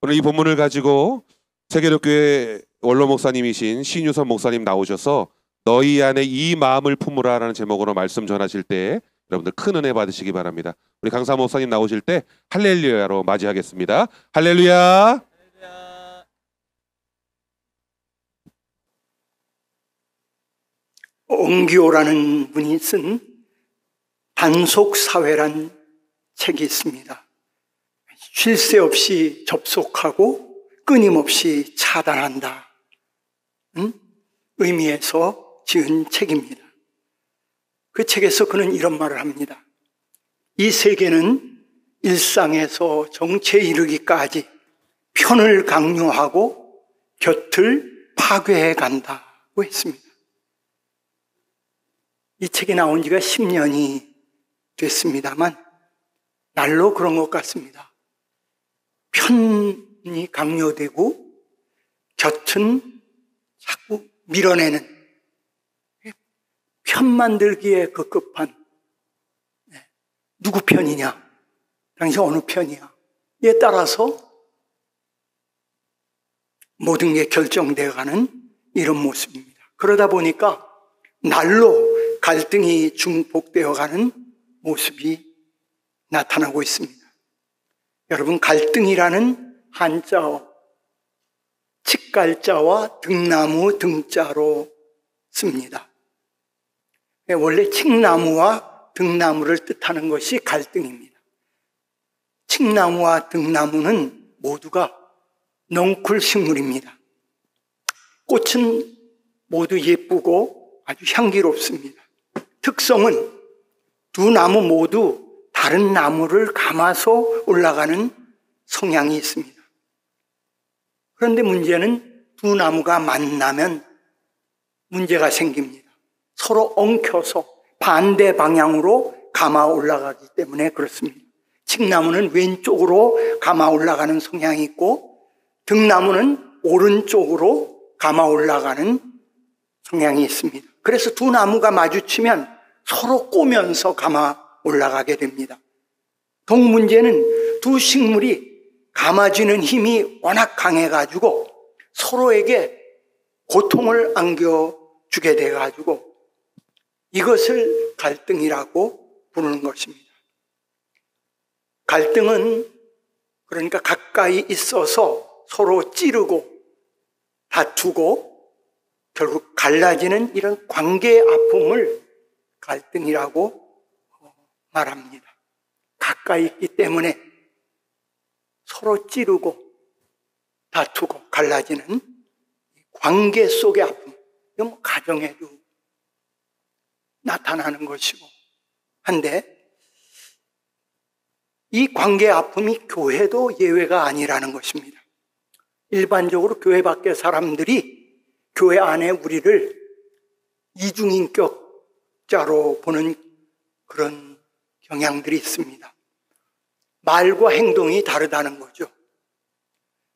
오늘 이 본문을 가지고 세계력교회 원로 목사님이신 신유선 목사님 나오셔서 너희 안에 이 마음을 품으라라는 제목으로 말씀 전하실 때 여러분들 큰 은혜 받으시기 바랍니다. 우리 강사 목사님 나오실 때 할렐루야로 맞이하겠습니다. 할렐루야. 옹기호라는 분이 쓴 단속사회란 책이 있습니다. 쉴 새 없이 접속하고 끊임없이 차단한다 의미에서 지은 책입니다. 그 책에서 그는 이런 말을 합니다. 이 세계는 일상에서 정체에 이르기까지 편을 강요하고 곁을 파괴해 간다고 했습니다. 이 책이 나온 지가 10년이 됐습니다만 날로 그런 것 같습니다. 편이 강요되고 곁은 자꾸 밀어내는 편 만들기에 급급한 누구 편이냐, 당신 어느 편이야 에 따라서 모든 게 결정되어가는 이런 모습입니다. 그러다 보니까 날로 갈등이 증폭되어가는 모습이 나타나고 있습니다. 여러분, 갈등이라는 한자어 칡갈자와 등나무 등자로 씁니다. 원래 칡나무와 등나무를 뜻하는 것이 갈등입니다. 칡나무와 등나무는 모두가 넝쿨 식물입니다. 꽃은 모두 예쁘고 아주 향기롭습니다. 특성은 두 나무 모두 다른 나무를 감아서 올라가는 성향이 있습니다. 그런데 문제는 두 나무가 만나면 문제가 생깁니다. 서로 엉켜서 반대 방향으로 감아 올라가기 때문에 그렇습니다. 칡나무는 왼쪽으로 감아 올라가는 성향이 있고 등나무는 오른쪽으로 감아 올라가는 성향이 있습니다. 그래서 두 나무가 마주치면 서로 꼬면서 감아 올라가게 됩니다. 동 문제는 두 식물이 감아지는 힘이 워낙 강해가지고 서로에게 고통을 안겨주게 돼가지고 이것을 갈등이라고 부르는 것입니다. 갈등은 그러니까 가까이 있어서 서로 찌르고 다투고 결국 갈라지는 이런 관계의 아픔을 갈등이라고 말합니다. 가까이 있기 때문에 서로 찌르고 다투고 갈라지는 관계 속의 아픔, 이건 가정에도 나타나는 것이고 한데 이 관계의 아픔이 교회도 예외가 아니라는 것입니다. 일반적으로 교회 밖의 사람들이 교회 안에 우리를 이중인격자로 보는 그런 경향들이 있습니다. 말과 행동이 다르다는 거죠.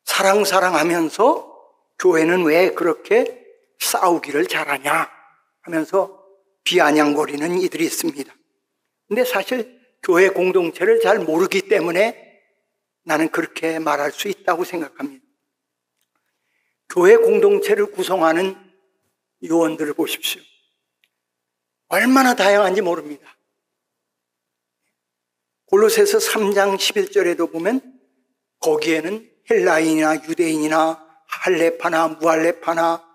사랑하면서 교회는 왜 그렇게 싸우기를 잘하냐 하면서 비아냥거리는 이들이 있습니다. 근데 사실 교회 공동체를 잘 모르기 때문에 나는 그렇게 말할 수 있다고 생각합니다. 교회 공동체를 구성하는 요원들을 보십시오. 얼마나 다양한지 모릅니다. 골로새서 3장 11절에도 보면 거기에는 헬라인이나 유대인이나 할레파나 무할레파나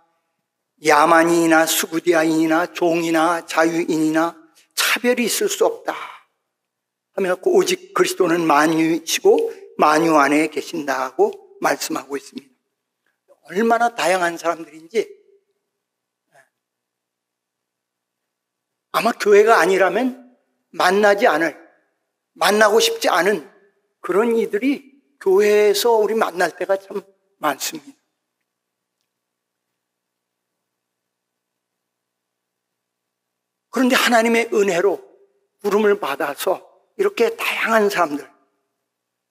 야만인이나 수구디아인이나 종이나 자유인이나 차별이 있을 수 없다 하며 오직 그리스도는 만유이시고 만유 안에 계신다고 말씀하고 있습니다. 얼마나 다양한 사람들인지 아마 교회가 아니라면 만나고 싶지 않은 그런 이들이 교회에서 우리 만날 때가 참 많습니다. 그런데 하나님의 은혜로 부름을 받아서 이렇게 다양한 사람들,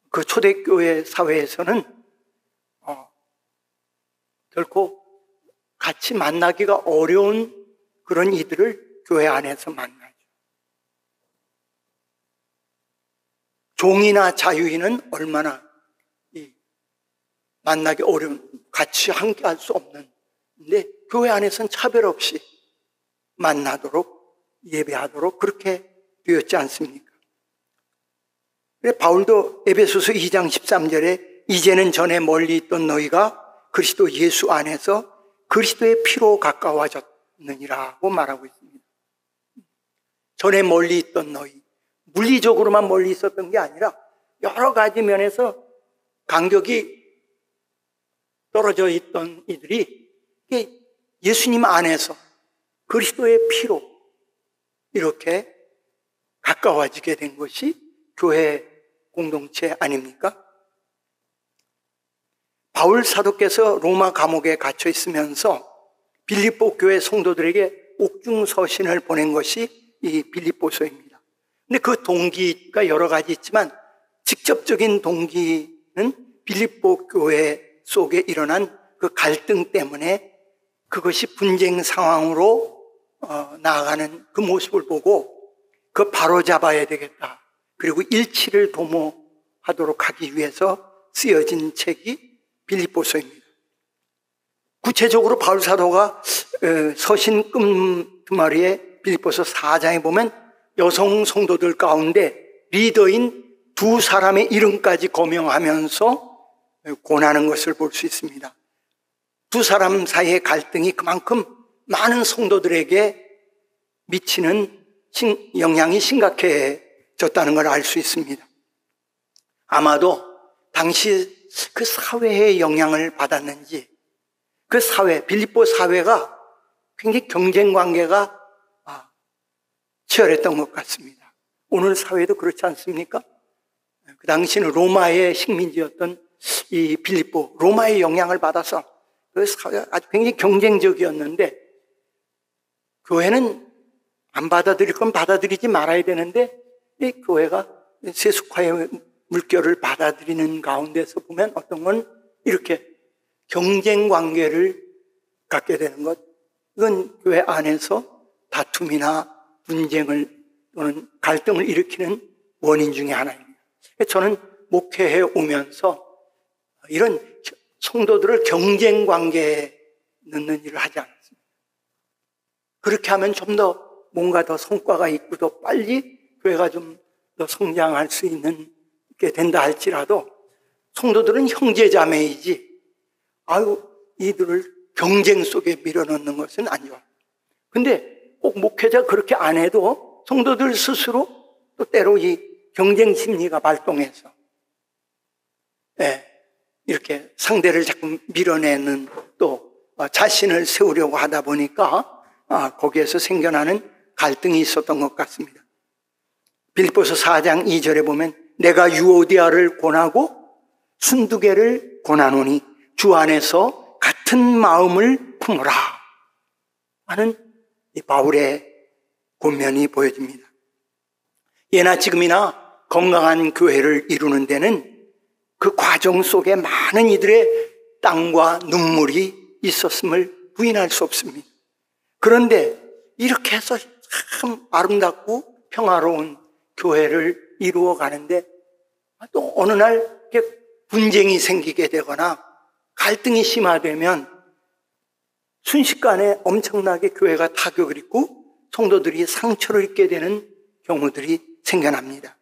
그 초대교회 사회에서는 결코 같이 만나기가 어려운 그런 이들을 교회 안에서 만나죠. 종이나 자유인은 얼마나 만나기 어려운, 같이 함께 할 수 없는, 근데 교회 안에서는 차별 없이 만나도록, 예배하도록 그렇게 되었지 않습니까? 그래 바울도 에베소서 2장 13절에 이제는 전에 멀리 있던 너희가 그리스도 예수 안에서 그리스도의 피로 가까워졌느니라고 말하고 있습니다. 전에 멀리 있던 너희, 물리적으로만 멀리 있었던 게 아니라 여러 가지 면에서 간격이 떨어져 있던 이들이 예수님 안에서 그리스도의 피로 이렇게 가까워지게 된 것이 교회 공동체 아닙니까? 바울 사도께서 로마 감옥에 갇혀 있으면서 빌립보 교회 성도들에게 옥중 서신을 보낸 것이 이 빌립보서입니다. 근데 그 동기가 여러 가지 있지만 직접적인 동기는 빌립보 교회 속에 일어난 그 갈등 때문에 그것이 분쟁 상황으로 나아가는 그 모습을 보고 그 바로잡아야 되겠다. 그리고 일치를 도모하도록 하기 위해서 쓰여진 책이 빌립보서입니다. 구체적으로 바울 사도가 서신 끝머리에 빌립보서 4장에 보면 여성 성도들 가운데 리더인 두 사람의 이름까지 거명하면서 권하는 것을 볼 수 있습니다. 두 사람 사이의 갈등이 그만큼 많은 성도들에게 미치는 영향이 심각해졌다는 걸 알 수 있습니다. 아마도 당시 그 사회의 영향을 받았는지 그 사회, 빌립보 사회가 굉장히 경쟁 관계가 치열했던 것 같습니다. 오늘 사회도 그렇지 않습니까? 그 당시는 로마의 식민지였던 이 빌립보, 로마의 영향을 받아서 그 사회가 아주 굉장히 경쟁적이었는데 교회는 안 받아들일 건 받아들이지 말아야 되는데 이 교회가 세속화의 물결을 받아들이는 가운데서 보면 어떤 건 이렇게 경쟁 관계를 갖게 되는 것, 이건 교회 안에서 다툼이나 분쟁을 또는 갈등을 일으키는 원인 중에 하나입니다. 저는 목회해 오면서 이런 성도들을 경쟁 관계에 넣는 일을 하지 않았습니다. 그렇게 하면 좀 더 뭔가 더 성과가 있고 더 빨리 교회가 좀 더 성장할 수 있는 게 된다 할지라도 성도들은 형제자매이지 이들을 경쟁 속에 밀어넣는 것은 안 좋아요. 근데 꼭 목회자 그렇게 안 해도 성도들 스스로 또 때로 이 경쟁 심리가 발동해서 이렇게 상대를 자꾸 밀어내는 또 자신을 세우려고 하다 보니까 거기에서 생겨나는 갈등이 있었던 것 같습니다. 빌립보서 4장 2절에 보면 내가 유오디아를 권하고 순두개를 권하노니 주 안에서 같은 마음을 품으라 하는 이 바울의 권면이 보여집니다. 예나 지금이나 건강한 교회를 이루는 데는 그 과정 속에 많은 이들의 땀과 눈물이 있었음을 부인할 수 없습니다. 그런데 이렇게 해서 참 아름답고 평화로운 교회를 이루어 가는데 또 어느 날 분쟁이 생기게 되거나 갈등이 심화되면 순식간에 엄청나게 교회가 타격을 입고 성도들이 상처를 입게 되는 경우들이 생겨납니다.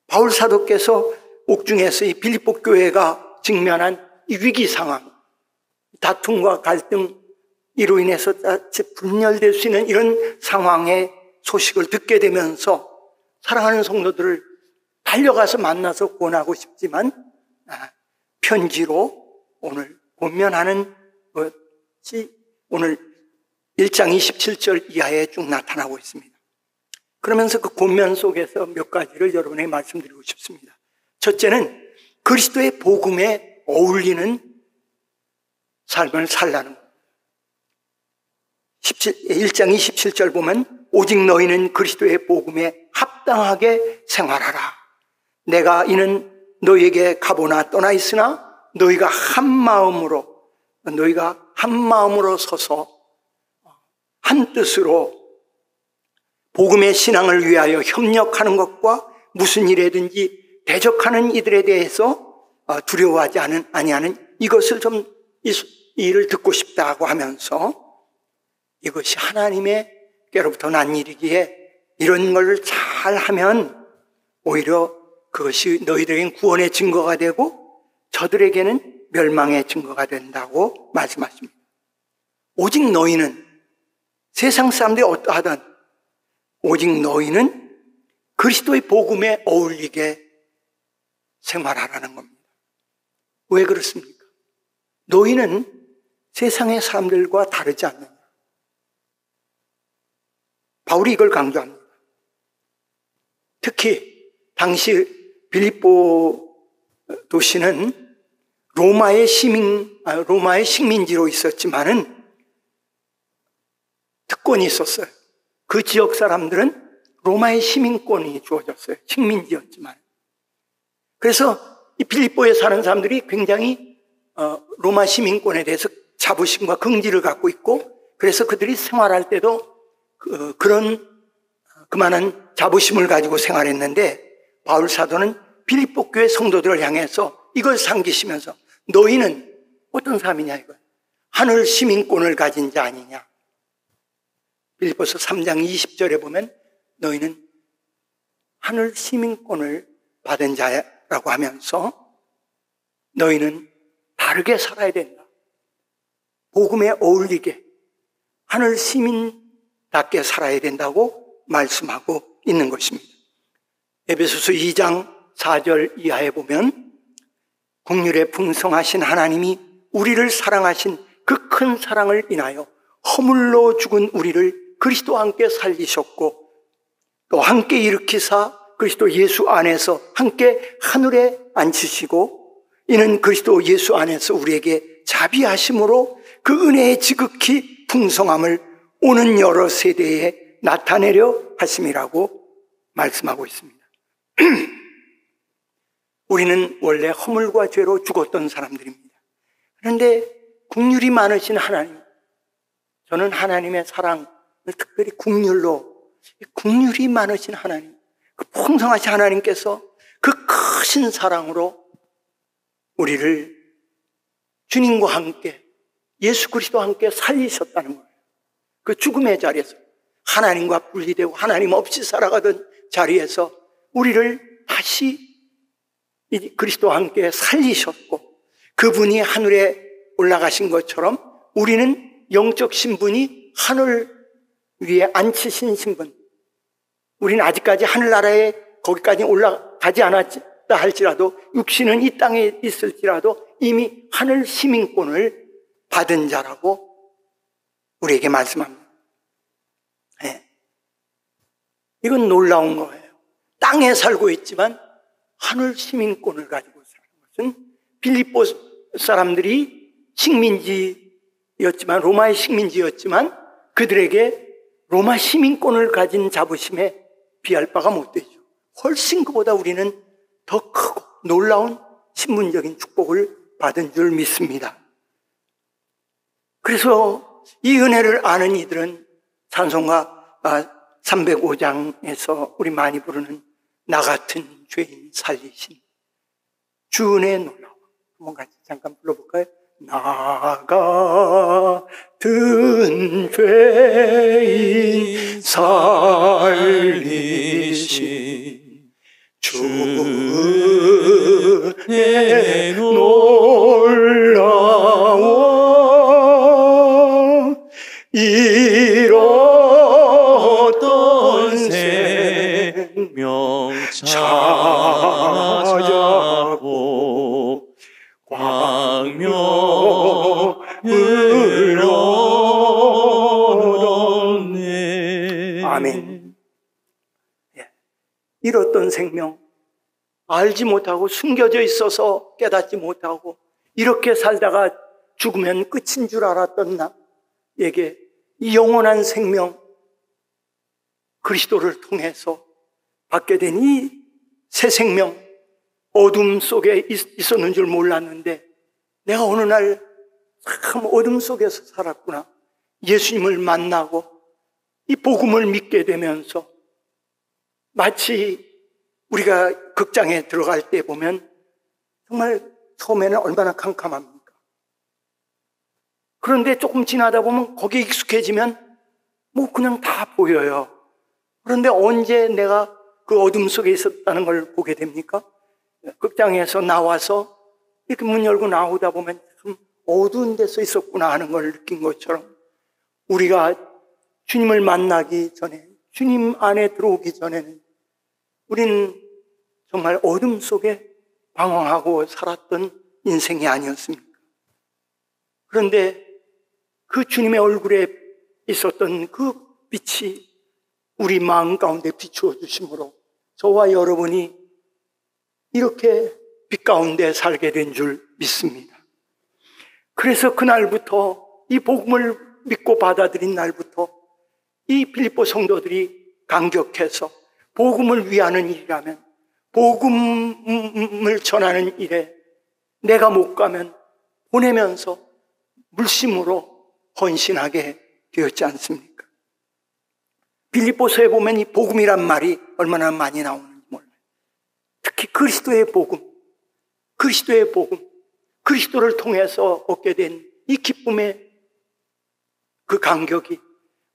바울 사도께서 옥중에서 이 빌립보 교회가 직면한 이 위기 상황, 다툼과 갈등 이로 인해서 분열될 수 있는 이런 상황의 소식을 듣게 되면서 사랑하는 성도들을 달려가서 만나서 권하고 싶지만 편지로 오늘 권면하는 것이 오늘 1장 27절 이하에 쭉 나타나고 있습니다. 그러면서 그 권면 속에서 몇 가지를 여러분에게 말씀드리고 싶습니다. 첫째는 그리스도의 복음에 어울리는 삶을 살라는 것. 1장 27절 보면 오직 너희는 그리스도의 복음에 합당하게 생활하라. 내가 이는 너희에게 가보나 떠나 있으나 너희가 한 마음으로 서서 한 뜻으로 복음의 신앙을 위하여 협력하는 것과 무슨 일에든지 대적하는 이들에 대해서 두려워하지 아니하는 이것을 좀 이 일을 듣고 싶다고 하면서 이것이 하나님께로부터 난 일이기에 이런 걸 잘하면 오히려 그것이 너희들에겐 구원의 증거가 되고 저들에게는 멸망의 증거가 된다고 말씀하십니다. 오직 너희는 세상 사람들이 어떠하든 오직 너희는 그리스도의 복음에 어울리게 생활하라는 겁니다. 왜 그렇습니까? 너희는 세상의 사람들과 다르지 않느냐. 바울이 이걸 강조합니다. 특히 당시 빌립보 도시는 로마의 식민지로 있었지만은 특권이 있었어요. 그 지역 사람들은 로마의 시민권이 주어졌어요. 식민지였지만. 그래서 이 빌립보에 사는 사람들이 굉장히 로마 시민권에 대해서 자부심과 긍지를 갖고 있고, 그래서 그들이 생활할 때도 그만한 자부심을 가지고 생활했는데, 바울 사도는 빌립보 교회 성도들을 향해서 이걸 상기시면서 너희는 어떤 사람이냐 이거예요. 하늘 시민권을 가진 자 아니냐. 빌립보서 3장 20절에 보면 너희는 하늘 시민권을 받은 자라고 하면서 너희는 다르게 살아야 된다. 복음에 어울리게 하늘 시민답게 살아야 된다고 말씀하고 있는 것입니다. 에베소서 2장 4절 이하에 보면 긍휼에 풍성하신 하나님이 우리를 사랑하신 그 큰 사랑을 인하여 허물로 죽은 우리를 그리스도와 함께 살리셨고 또 함께 일으키사 그리스도 예수 안에서 함께 하늘에 앉히시고 이는 그리스도 예수 안에서 우리에게 자비하심으로 그 은혜의 지극히 풍성함을 오는 여러 세대에 나타내려 하심이라고 말씀하고 있습니다. 우리는 원래 허물과 죄로 죽었던 사람들입니다. 그런데 긍휼이 많으신 하나님, 저는 하나님의 사랑을 특별히 긍휼이 많으신 하나님, 그 풍성하신 하나님께서 그 크신 사랑으로 우리를 주님과 함께 예수 그리스도와 함께 살리셨다는 거예요. 그 죽음의 자리에서 하나님과 분리되고 하나님 없이 살아가던 자리에서 우리를 다시 그리스도와 함께 살리셨고 그분이 하늘에 올라가신 것처럼 우리는 영적 신분이 하늘 위에 앉히신 신분, 우리는 아직까지 하늘나라에 거기까지 올라가지 않았다 할지라도 육신은 이 땅에 있을지라도 이미 하늘 시민권을 받은 자라고 우리에게 말씀합니다. 네. 이건 놀라운 거예요. 땅에 살고 있지만 하늘 시민권을 가지고 사는 것은 빌립보 사람들이 식민지였지만 로마의 식민지였지만 그들에게 로마 시민권을 가진 자부심에 비할 바가 못 되죠. 훨씬 그보다 우리는 더 크고 놀라운 신분적인 축복을 받은 줄 믿습니다. 그래서 이 은혜를 아는 이들은 찬송가 305장에서 우리 많이 부르는 나 같은 죄인 살리신 주 은혜의 놀라움, 한번 같이 잠깐 불러볼까요? 나 같은 죄인 살리신 주 은혜의 놀라움 잃었던 생명 찾아보 광명을 얻었네. 아멘. 잃었던 생명, 알지 못하고 숨겨져 있어서 깨닫지 못하고 이렇게 살다가 죽으면 끝인 줄 알았던 나에게 이 영원한 생명, 그리스도를 통해서 받게 된 이 새 생명, 어둠 속에 있었는 줄 몰랐는데 내가 어느 날 참 어둠 속에서 살았구나. 예수님을 만나고 이 복음을 믿게 되면서 마치 우리가 극장에 들어갈 때 보면 정말 처음에는 얼마나 캄캄합니까? 그런데 조금 지나다 보면 거기에 익숙해지면 뭐 그냥 다 보여요. 그런데 언제 내가 그 어둠 속에 있었다는 걸 보게 됩니까? 극장에서 나와서 이렇게 문 열고 나오다 보면 참 어두운 데서 있었구나 하는 걸 느낀 것처럼 우리가 주님을 만나기 전에, 주님 안에 들어오기 전에는 우리는 정말 어둠 속에 방황하고 살았던 인생이 아니었습니까? 그런데 그 주님의 얼굴에 있었던 그 빛이 우리 마음 가운데 비추어 주심으로 저와 여러분이 이렇게 빛 가운데 살게 된 줄 믿습니다. 그래서 그날부터 이 복음을 믿고 받아들인 날부터 이 빌립보 성도들이 감격해서 복음을 위하는 일이라면, 복음을 전하는 일에 내가 못 가면 보내면서 물심으로 헌신하게 되었지 않습니까? 빌립보서에 보면 이 복음이란 말이 얼마나 많이 나오는지 몰라요. 특히 그리스도의 복음, 그리스도의 복음, 그리스도를 통해서 얻게 된 이 기쁨의 그 감격이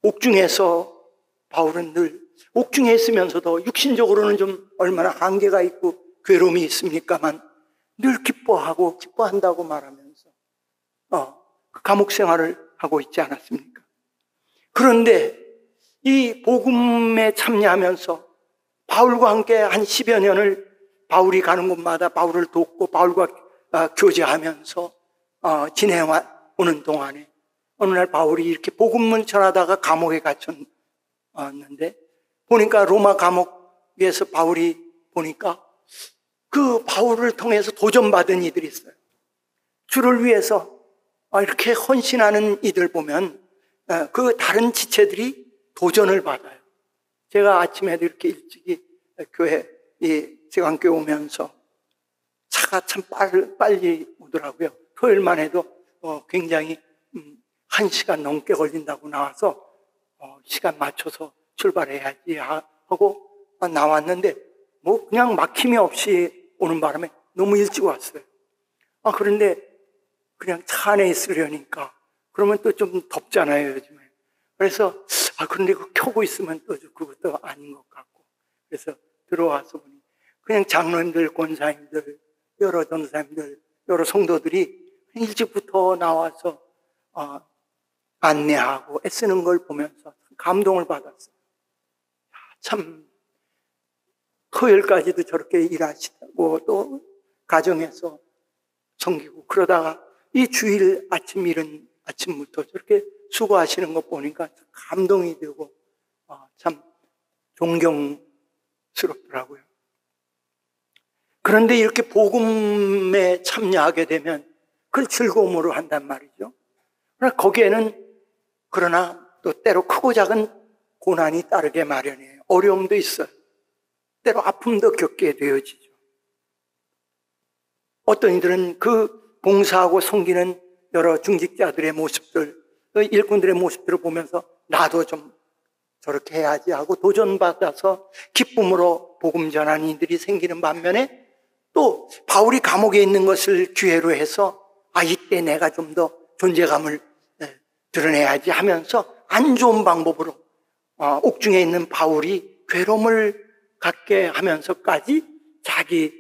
옥중에서 바울은 늘 옥중에 있으면서도 육신적으로는 좀 얼마나 한계가 있고 괴로움이 있습니까만 늘 기뻐하고 기뻐한다고 말하면서 그 감옥 생활을 하고 있지 않았습니까? 그런데 이 복음에 참여하면서 바울과 함께 한 10여 년을 바울이 가는 곳마다 바울을 돕고 바울과 교제하면서 지내오는 동안에 어느 날 바울이 이렇게 복음을 전하다가 감옥에 갇혔는데 보니까 로마 감옥에서 바울이 보니까 그 바울을 통해서 도전받은 이들이 있어요. 주를 위해서 이렇게 헌신하는 이들 보면 그 다른 지체들이 도전을 받아요. 제가 아침에도 이렇게 일찍이 교회 세관교회 오면서 차가 참 빨리 오더라고요. 토요일만 해도 굉장히 1시간 넘게 걸린다고 나와서 시간 맞춰서 출발해야지 하고 나왔는데 뭐 그냥 막힘이 없이 오는 바람에 너무 일찍 왔어요. 그런데 그냥 차 안에 있으려니까 그러면 또 좀 덥잖아요, 요즘에. 그래서 그런데 그거 켜고 있으면 또 그것도 아닌 것 같고 그래서 들어와서 보니 그냥 장로님들, 권사님들, 여러 전사님들, 여러 성도들이 일찍부터 나와서 안내하고 애쓰는 걸 보면서 감동을 받았어요. 참 토요일까지도 저렇게 일하시고 또 가정에서 섬기고 그러다가 이 주일 아침 이른 아침부터 저렇게 수고하시는 것 보니까 감동이 되고 참 존경스럽더라고요. 그런데 이렇게 복음에 참여하게 되면 그걸 즐거움으로 한단 말이죠. 그러나 거기에는 그러나 또 때로 크고 작은 고난이 따르게 마련이에요. 어려움도 있어요. 때로 아픔도 겪게 되어지죠. 어떤 이들은 그 봉사하고 섬기는 여러 중직자들의 모습들, 일꾼들의 모습들을 보면서 나도 좀 저렇게 해야지 하고 도전받아서 기쁨으로 복음 전하는 이들이 생기는 반면에 또 바울이 감옥에 있는 것을 기회로 해서 이때 내가 좀 더 존재감을 드러내야지 하면서 안 좋은 방법으로 옥중에 있는 바울이 괴로움을 갖게 하면서까지 자기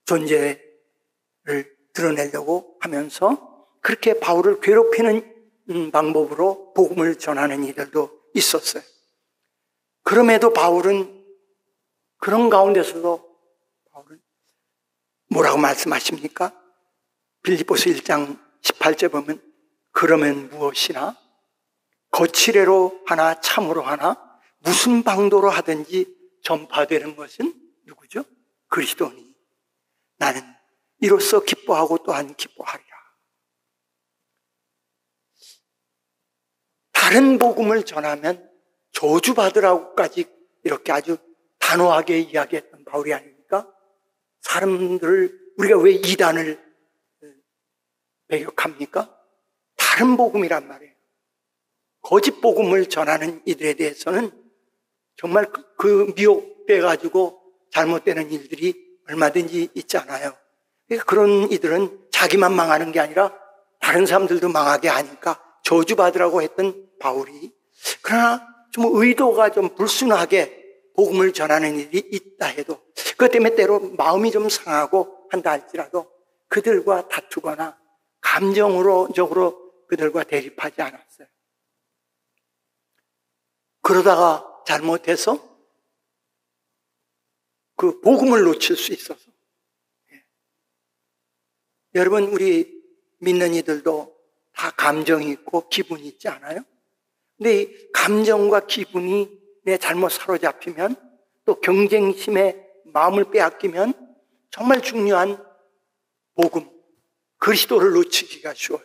존재를 드러내려고 하면서 그렇게 바울을 괴롭히는 방법으로 복음을 전하는 이들도 있었어요. 그럼에도 바울은 그런 가운데서도 바울은 뭐라고 말씀하십니까? 빌립보서 1장 18절 보면 그러면 무엇이나 거칠애로 하나 참으로 하나 무슨 방도로 하든지 전파되는 것은 누구죠? 그리스도니 나는 이로써 기뻐하고 또한 기뻐하리라. 다른 복음을 전하면 저주받으라고까지 이렇게 아주 단호하게 이야기했던 바울이 아닙니까? 사람들을 우리가 왜 이단을 배격합니까? 다른 복음이란 말이에요. 거짓 복음을 전하는 이들에 대해서는 정말 그 미혹돼가지고 잘못되는 일들이 얼마든지 있잖아요. 그러니까 그런 이들은 자기만 망하는 게 아니라 다른 사람들도 망하게 하니까 저주받으라고 했던 바울이, 그러나 좀 의도가 좀 불순하게 복음을 전하는 일이 있다 해도, 그것 때문에 때로 마음이 좀 상하고 한다 할지라도 그들과 다투거나 감정적으로 그들과 대립하지 않았어요. 그러다가 잘못해서 그 복음을 놓칠 수 있어서. 여러분, 우리 믿는 이들도 다 감정이 있고 기분이 있지 않아요? 근데 이 감정과 기분이 내 잘못 사로잡히면, 또 경쟁심에 마음을 빼앗기면 정말 중요한 복음, 그리스도를 놓치기가 쉬워요.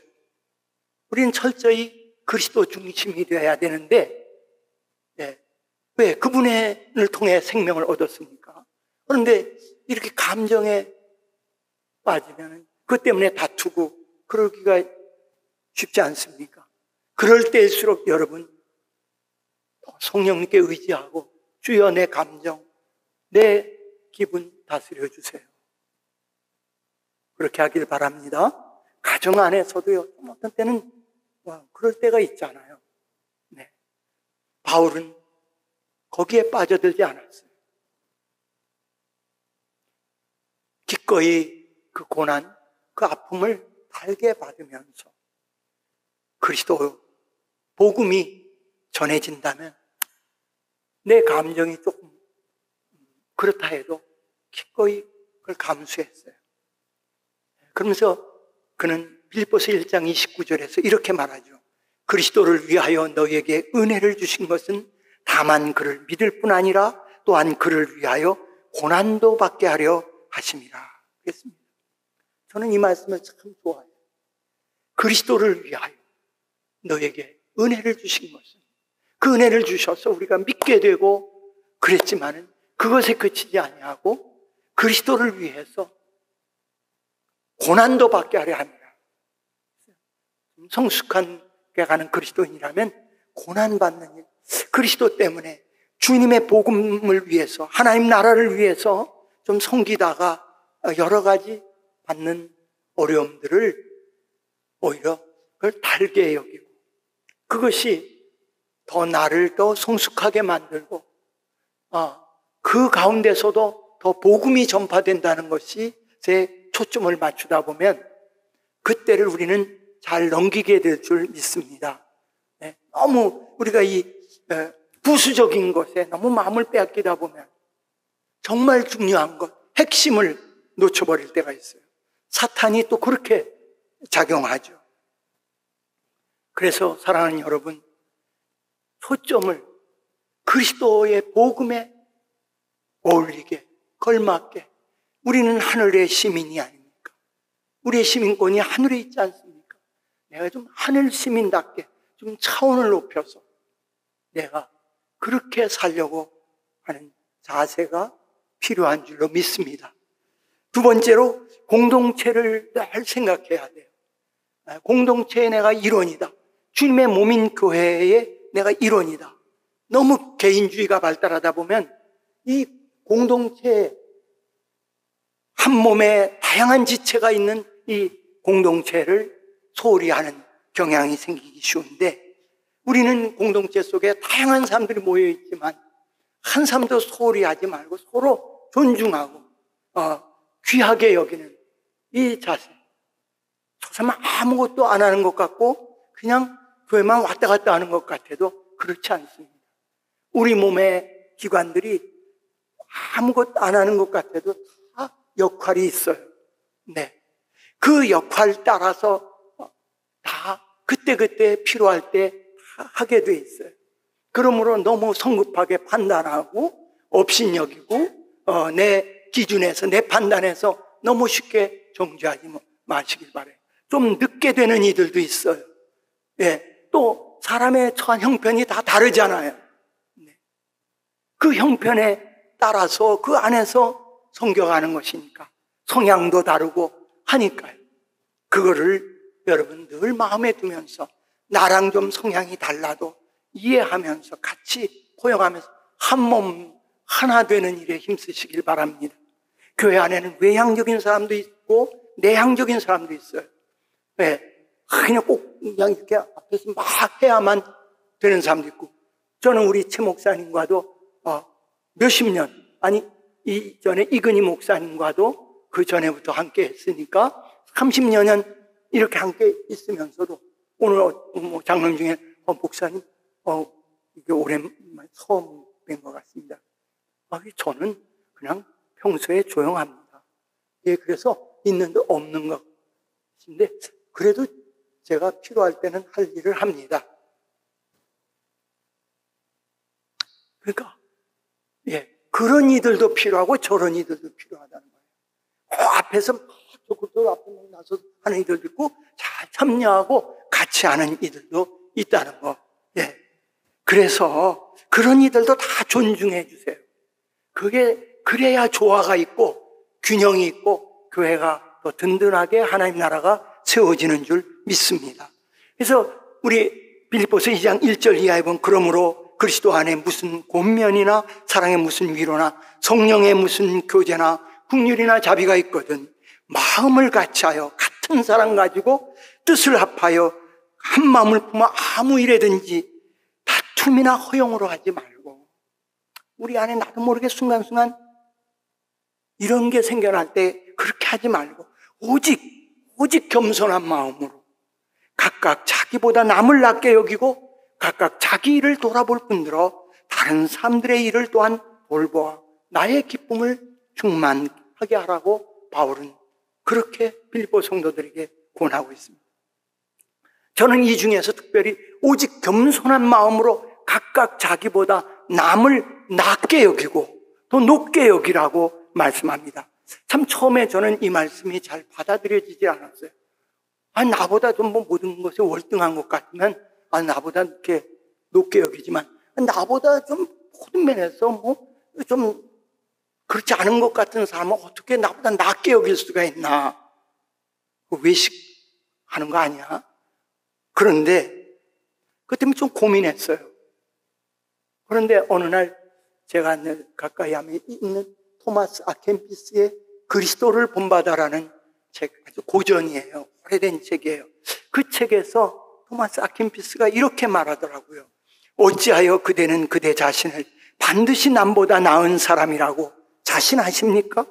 우리는 철저히 그리스도 중심이 되어야 되는데, 왜? 그분을 통해 생명을 얻었습니까? 그런데 이렇게 감정에 빠지면 그것 때문에 다투고 그러기가 쉽지 않습니까? 그럴 때일수록 여러분, 성령님께 의지하고 주여 내 감정, 내 기분 다스려 주세요. 그렇게 하길 바랍니다. 가정 안에서도요, 어떤 때는 그럴 때가 있잖아요. 네. 바울은 거기에 빠져들지 않았어요. 기꺼이 그 고난, 그 아픔을 달게 받으면서 그리스도 복음이 전해진다면 내 감정이 조금 그렇다 해도 기꺼이 그걸 감수했어요. 그러면서 그는 빌립보서 1장 29절에서 이렇게 말하죠. 그리스도를 위하여 너희에게 은혜를 주신 것은 다만 그를 믿을 뿐 아니라 또한 그를 위하여 고난도 받게 하려 하심이라. 그랬습니다. 저는 이 말씀을 참 좋아해요. 그리스도를 위하여 너에게 은혜를 주신 것은, 그 은혜를 주셔서 우리가 믿게 되고 그랬지만은 그것에 그치지 아니하고 그리스도를 위해서 고난도 받게 하려 합니다. 성숙하게 가는 그리스도인이라면 고난받는 일, 그리스도 때문에 주님의 복음을 위해서, 하나님 나라를 위해서 좀 섬기다가 여러 가지 받는 어려움들을 오히려 그걸 달게 여기고, 그것이 더 나를 더 성숙하게 만들고, 그 가운데서도 더 복음이 전파된다는 것이 제 초점을 맞추다 보면 그때를 우리는 잘 넘기게 될 줄 믿습니다. 너무 우리가 이 부수적인 것에 너무 마음을 빼앗기다 보면 정말 중요한 것, 핵심을 놓쳐버릴 때가 있어요. 사탄이 또 그렇게 작용하죠. 그래서 사랑하는 여러분, 초점을 그리스도의 복음에 어울리게, 걸맞게. 우리는 하늘의 시민이 아닙니까? 우리의 시민권이 하늘에 있지 않습니까? 내가 좀 하늘 시민답게 좀 차원을 높여서 내가 그렇게 살려고 하는 자세가 필요한 줄로 믿습니다. 두 번째로, 공동체를 늘 생각해야 돼요. 공동체에 내가 일원이다. 주님의 몸인 교회에 내가 일원이다. 너무 개인주의가 발달하다 보면 이 공동체에, 한 몸에 다양한 지체가 있는 이 공동체를 소홀히 하는 경향이 생기기 쉬운데, 우리는 공동체 속에 다양한 사람들이 모여 있지만 한 사람도 소홀히 하지 말고 서로 존중하고 귀하게 여기는 이 자세. 저 사람은 아무것도 안 하는 것 같고 그냥 교회만 왔다 갔다 하는 것 같아도 그렇지 않습니다. 우리 몸의 기관들이 아무것도 안 하는 것 같아도 다 역할이 있어요. 네. 그 역할 따라서 다 그때그때 필요할 때 다 하게 돼 있어요. 그러므로 너무 성급하게 판단하고 업신여기고 내 기준에서, 내 판단에서 너무 쉽게 정죄하지 마시길 바라요. 좀 늦게 되는 이들도 있어요. 네. 또 사람의 처한 형편이 다 다르잖아요. 네. 그 형편에 따라서 그 안에서 섬겨가는 것이니까 성향도 다르고 하니까요. 그거를 여러분 늘 마음에 두면서 나랑 좀 성향이 달라도 이해하면서 같이 포용하면서 한 몸 하나 되는 일에 힘쓰시길 바랍니다. 교회 안에는 외향적인 사람도 있고 내향적인 사람도 있어요. 왜? 그냥 꼭 그냥 이렇게 앞에서 막 해야만 되는 사람도 있고, 저는 우리 최 목사님과도 몇십 년, 아니 이전에 이근희 목사님과도 그 전에부터 함께 했으니까 30년은 이렇게 함께 있으면서도 오늘 장로님 중에 목사님 이게 오랜만에 처음 뵌 것 같습니다. 저는 그냥 평소에 조용합니다. 예, 그래서 있는 데 없는 것인데 그래도 제가 필요할 때는 할 일을 합니다. 그러니까 예, 그런 이들도 필요하고 저런 이들도 필요하다는 거예요. 앞에서 막 저 앞에 나서 하는 이들도 있고 잘 참여하고 같이 하는 이들도 있다는 거. 예. 그래서 그런 이들도 다 존중해 주세요. 그래야 조화가 있고 균형이 있고 교회가 더 든든하게 하나님 나라가 세워지는 줄 믿습니다. 그래서 우리 빌립보서 2장 1절 이하에 보면 그러므로 그리스도 안에 무슨 권면이나 사랑의 무슨 위로나 성령의 무슨 교제나 긍휼이나 자비가 있거든 마음을 같이하여 같은 사랑 가지고 뜻을 합하여 한 마음을 품어 아무 일에든지 다툼이나 허용으로 하지 말고 우리 안에 나도 모르게 순간순간 이런 게 생겨날 때 그렇게 하지 말고 오직 겸손한 마음으로 각각 자기보다 남을 낮게 여기고 각각 자기 일을 돌아볼 뿐더러 다른 사람들의 일을 또한 돌보아 나의 기쁨을 충만하게 하라고 바울은 그렇게 빌립보 성도들에게 권하고 있습니다. 저는 이 중에서 특별히 오직 겸손한 마음으로 각각 자기보다 남을 낮게 여기고 더 높게 여기라고 말씀합니다. 참 처음에 저는 이 말씀이 잘 받아들여지지 않았어요. 나보다 좀 모든 것에 월등한 것 같으면 나보다 이렇게 높게 여기지만 나보다 좀 모든 면에서 좀 그렇지 않은 것 같은 사람은 어떻게 나보다 낮게 여길 수가 있나? 외식하는 거 아니야? 그런데 그 때문에 좀 고민했어요. 그런데 어느 날 제가 늘 가까이 하면 있는 토마스 아켄피스의 그리스도를 본받아라는 책, 아주 고전이에요. 오래된 책이에요. 그 책에서 토마스 아켄피스가 이렇게 말하더라고요. 어찌하여 그대는 그대 자신을 반드시 남보다 나은 사람이라고 자신하십니까?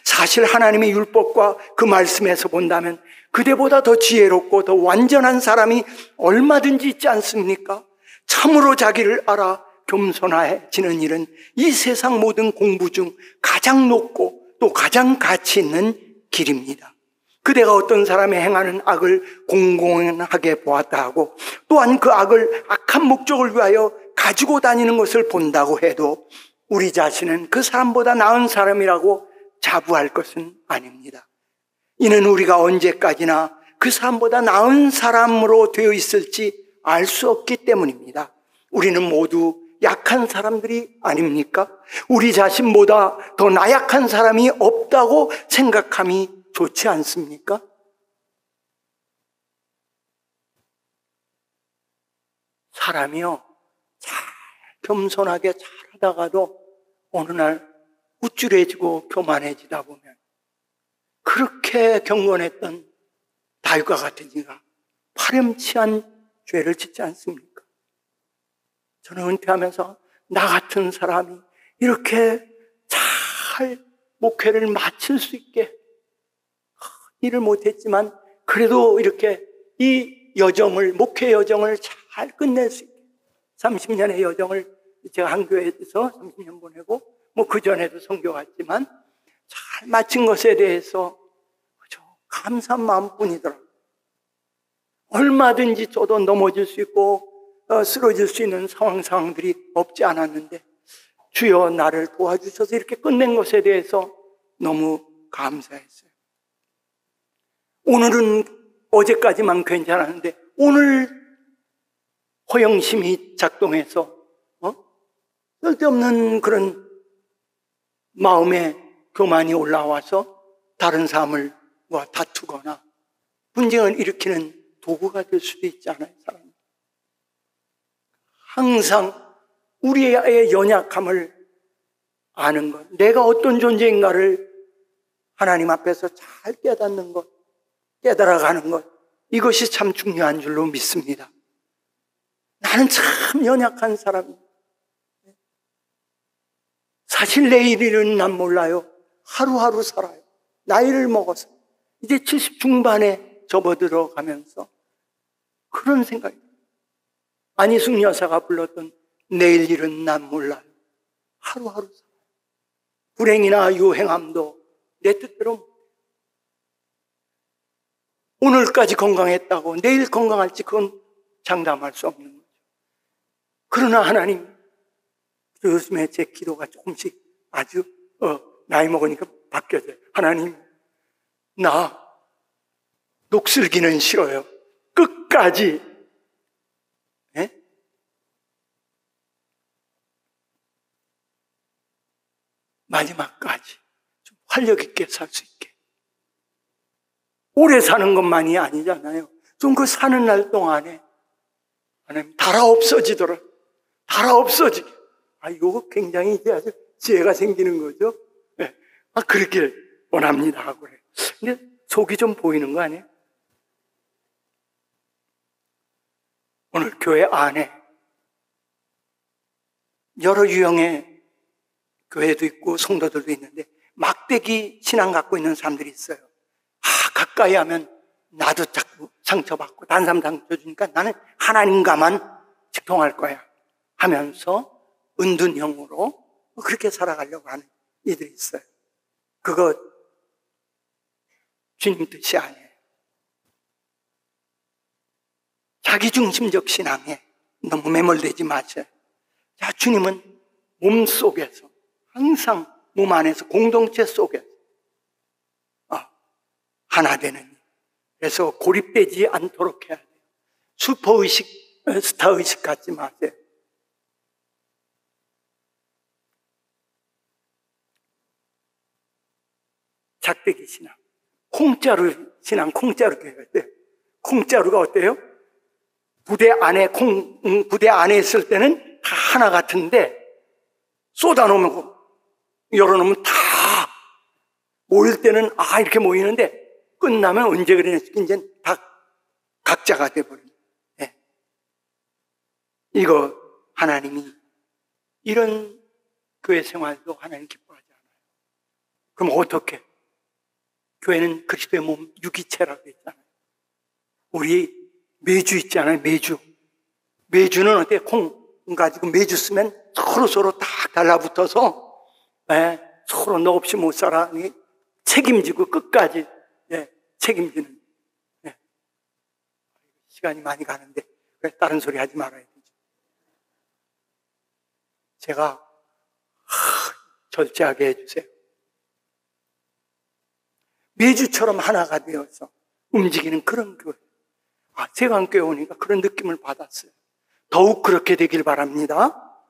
사실 하나님의 율법과 그 말씀에서 본다면 그대보다 더 지혜롭고 더 완전한 사람이 얼마든지 있지 않습니까? 참으로 자기를 알아 겸손해지는 일은 이 세상 모든 공부 중 가장 높고 또 가장 가치 있는 길입니다. 그대가 어떤 사람이 행하는 악을 공공하게 보았다 하고 또한 그 악을 악한 목적을 위하여 가지고 다니는 것을 본다고 해도 우리 자신은 그 사람보다 나은 사람이라고 자부할 것은 아닙니다. 이는 우리가 언제까지나 그 사람보다 나은 사람으로 되어 있을지 알 수 없기 때문입니다. 우리는 모두 약한 사람들이 아닙니까? 우리 자신보다 더 나약한 사람이 없다고 생각함이 좋지 않습니까? 사람이요, 잘 겸손하게 잘 하다가도 어느 날 우쭐해지고 교만해지다 보면 그렇게 경건했던 다윗과 같은 이가 파렴치한 죄를 짓지 않습니까? 저는 은퇴하면서 나 같은 사람이 이렇게 잘 목회를 마칠 수 있게 일을 못했지만 그래도 이렇게 이 여정을, 목회 여정을 잘 끝낼 수 있게 30년의 여정을 제가 한 교회에서 30년 보내고 그 전에도 선교 갔지만 잘 마친 것에 대해서 감사한 마음뿐이더라고요. 얼마든지 저도 넘어질 수 있고 쓰러질 수 있는 상황들이 없지 않았는데 주여 나를 도와주셔서 이렇게 끝낸 것에 대해서 너무 감사했어요. 오늘은 어제까지만 괜찮았는데 오늘 허영심이 작동해서 쓸데없는 그런 마음의 교만이 올라와서 다른 사람과 다투거나 분쟁을 일으키는 도구가 될 수도 있잖아요. 사람이. 항상 우리의 연약함을 아는 것, 내가 어떤 존재인가를 하나님 앞에서 잘 깨닫는 것, 깨달아가는 것, 이것이 참 중요한 줄로 믿습니다. 나는 참 연약한 사람입니다. 사실 내일은 난 몰라요. 하루하루 살아요. 나이를 먹어서 이제 70 중반에 접어들어가면서 그런 생각이, 안희숙 여사가 불렀던 내일 일은 난 몰라요. 하루하루 살아요. 불행이나 유행함도 내 뜻대로 못해요. 오늘까지 건강했다고 내일 건강할지 그건 장담할 수 없는 거죠. 그러나 하나님, 요즘에 제 기도가 조금씩 아주 나이 먹으니까 바뀌어져요. 하나님, 나 녹슬기는 싫어요. 끝까지 마지막까지 좀 활력 있게 살 수 있게. 오래 사는 것만이 아니잖아요. 좀 그 사는 날 동안에 하나님 달아 없어지더라. 달아 없어지게. 이거 굉장히 이제 아주 지혜가 생기는 거죠. 네. 그렇게 원합니다 하고 그래요. 근데 속이 좀 보이는 거 아니에요? 오늘 교회 안에 여러 유형의 교회도 있고 성도들도 있는데 막대기 신앙 갖고 있는 사람들이 있어요. 가까이 하면 나도 자꾸 상처받고 다른 사람 상처주니까 나는 하나님과만 직통할 거야 하면서 은둔형으로 그렇게 살아가려고 하는 이들이 있어요. 그거 주님 뜻이 아니에요. 자기중심적 신앙에 너무 매몰되지 마세요. 자, 주님은 몸 속에서 항상 몸 안에서 공동체 속에서 하나 되는 일. 그래서 고립되지 않도록 해야 돼요. 슈퍼의식, 스타의식 갖지 마세요. 작대기 신앙. 콩자루 신앙, 콩자루 교회가 어때요? 콩자루가 어때요? 부대 안에 있을 때는 다 하나 같은데 쏟아놓으면, 열어놓으면 다 모일 때는 이렇게 모이는데 끝나면 언제 그러냐, 이제 다 각자가 돼버립니다. 네. 이거 하나님이 이런 교회 생활도 하나님 기뻐하지 않아요. 그럼 어떻게? 교회는 그리스도의 몸 유기체라고 했잖아요. 우리 매주 있잖아요. 매주는 어때요? 콩 가지고 매주 쓰면 서로 딱 달라붙어서 서로 너 없이 못 살아 책임지고 끝까지 책임지는. 시간이 많이 가는데 왜 다른 소리 하지 말아야 되죠. 제가 절제하게 해주세요. 매주처럼 하나가 되어서 움직이는 그런 교회. 세관교회 오니까 그런 느낌을 받았어요. 더욱 그렇게 되길 바랍니다.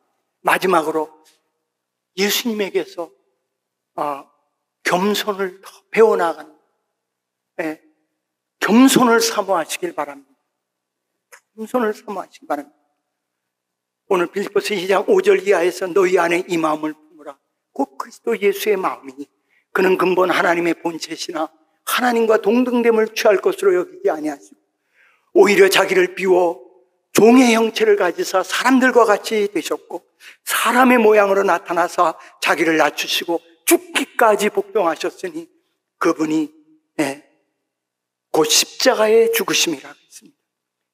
마지막으로 예수님에게서 겸손을 더 배워나가는, 겸손을 사모하시길 바랍니다. 겸손을 사모하시길 바랍니다. 오늘 빌립보서 2장 5절 이하에서 너희 안에 이 마음을 품으라. 곧 그리스도 예수의 마음이니 그는 근본 하나님의 본체시나 하나님과 동등됨을 취할 것으로 여기지 아니하시고 오히려 자기를 비워 종의 형체를 가지사 사람들과 같이 되셨고 사람의 모양으로 나타나사 자기를 낮추시고 죽기까지 복종하셨으니 그분이 곧 십자가의 죽으심이라고 했습니다.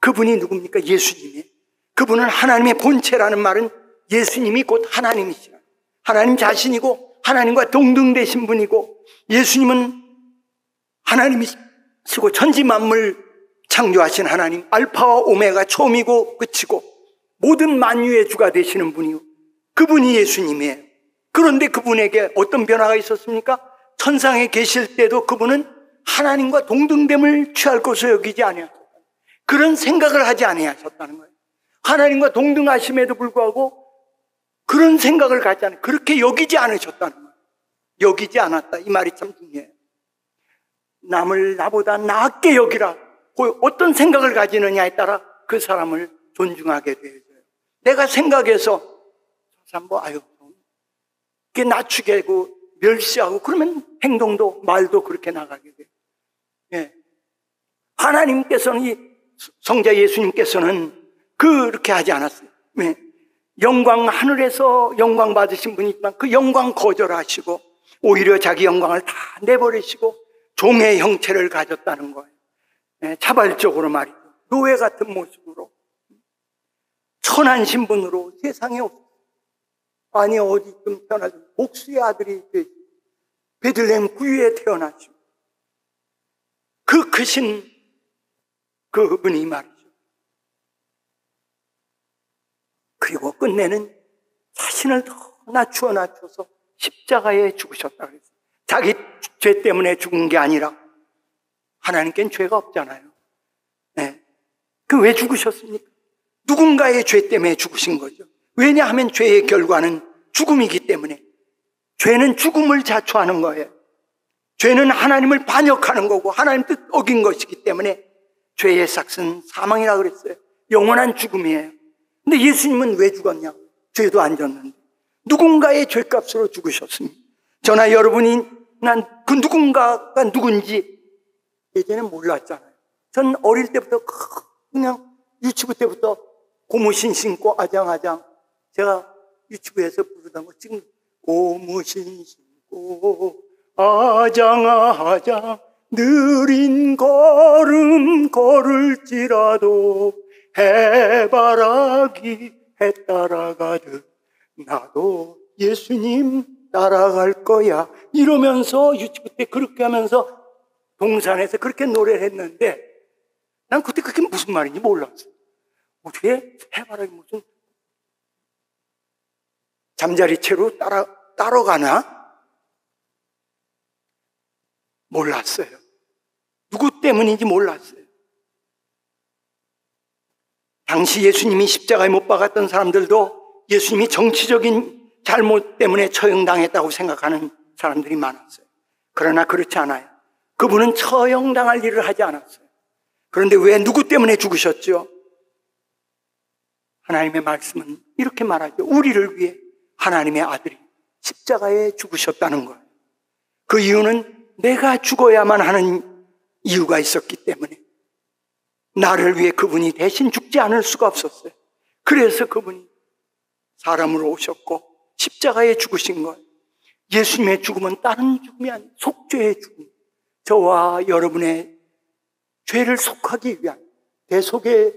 그분이 누굽니까? 예수님이에요. 그분은 하나님의 본체라는 말은 예수님이 곧 하나님이시라. 하나님 자신이고 하나님과 동등되신 분이고 예수님은 하나님이시고 천지 만물 창조하신 하나님, 알파와 오메가 처음이고 끝이고 모든 만유의 주가 되시는 분이요. 그분이 예수님이에요. 그런데 그분에게 어떤 변화가 있었습니까? 천상에 계실 때도 그분은 하나님과 동등됨을 취할 것으로 여기지 아니하셨다. 그런 생각을 하지 아니하셨다는 거예요. 하나님과 동등하심에도 불구하고 그런 생각을 갖지 않아요. 그렇게 여기지 않으셨다는 거예요. 여기지 않았다. 이 말이 참 중요해요. 남을 나보다 낫게 여기라. 어떤 생각을 가지느냐에 따라 그 사람을 존중하게 되어져요. 내가 생각해서 이렇게 낮추게 하고 멸시하고 그러면 행동도 말도 그렇게 나가게 돼요. 하나님께서는, 이 성자 예수님께서는 그렇게 하지 않았어요. 왜? 영광, 하늘에서 영광 받으신 분이지만 그 영광 거절하시고 오히려 자기 영광을 다 내버리시고 종의 형체를 가졌다는 거예요. 자발적으로 말이죠. 노예 같은 모습으로, 천한 신분으로 세상에 없어요. 아니 어디쯤 태어나서 복수의 아들이 되시고 베들레헴 구유에 태어나시고 그 크신 그분이 말이죠. 그리고 끝내는 자신을 더 낮춰서 십자가에 죽으셨다 그랬어요. 자기 죄 때문에 죽은 게 아니라, 하나님께는 죄가 없잖아요. 네. 그 왜 죽으셨습니까? 누군가의 죄 때문에 죽으신 거죠. 왜냐하면 죄의 결과는 죽음이기 때문에. 죄는 죽음을 자초하는 거예요. 죄는 하나님을 반역하는 거고 하나님 뜻 어긴 것이기 때문에 죄의 삭은 사망이라 그랬어요. 영원한 죽음이에요. 근데 예수님은 왜 죽었냐? 죄도 안 졌는데 누군가의 죄값으로 죽으셨습니다. 저나 여러분이 난 그 누군가가 누군지 예전에 몰랐잖아요. 전 어릴 때부터 그냥 유치부 때부터 고무신 신고 아장아장, 제가 유치부에서 부르던 거 지금 고무신 신고 아장아장 느린 걸음 걸을지라도 해바라기 해 따라가듯 나도 예수님 따라갈 거야 이러면서 유치부 때 그렇게 하면서 동산에서 그렇게 노래를 했는데 난 그때 그게 무슨 말인지 몰랐어. 어떻게 해바라기 무슨 잠자리채로 따라가나? 몰랐어요. 누구 때문인지 몰랐어요. 당시 예수님이 십자가에 못 박았던 사람들도 예수님이 정치적인 잘못 때문에 처형당했다고 생각하는 사람들이 많았어요. 그러나 그렇지 않아요. 그분은 처형당할 일을 하지 않았어요. 그런데 왜 누구 때문에 죽으셨죠? 하나님의 말씀은 이렇게 말하죠. 우리를 위해 하나님의 아들이 십자가에 죽으셨다는 거예요. 그 이유는 내가 죽어야만 하는 이유가 있었기 때문에 나를 위해 그분이 대신 죽지 않을 수가 없었어요. 그래서 그분이 사람으로 오셨고 십자가에 죽으신 거예요. 예수님의 죽음은 다른 죽음이 아니에요. 속죄의 죽음. 저와 여러분의 죄를 속하기 위한 대속의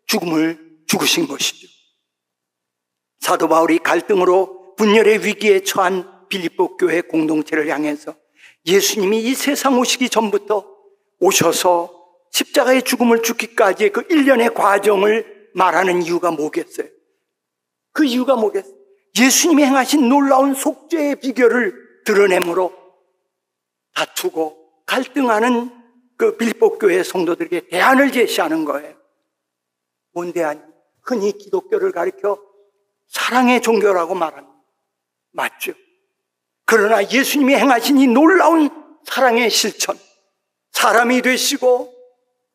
죽음을 죽으신 것이죠. 사도 바울이 갈등으로 분열의 위기에 처한 빌립보 교회 공동체를 향해서 예수님이 이 세상 오시기 전부터 오셔서 십자가의 죽음을 죽기까지의 그 일련의 과정을 말하는 이유가 뭐겠어요? 그 이유가 뭐겠어요? 예수님이 행하신 놀라운 속죄의 비결을 드러내므로 다투고 갈등하는 그 빌립보 교회 성도들에게 대안을 제시하는 거예요. 뭔 대안이? 흔히 기독교를 가리켜 사랑의 종교라고 말합니다. 맞죠? 그러나 예수님이 행하신 이 놀라운 사랑의 실천, 사람이 되시고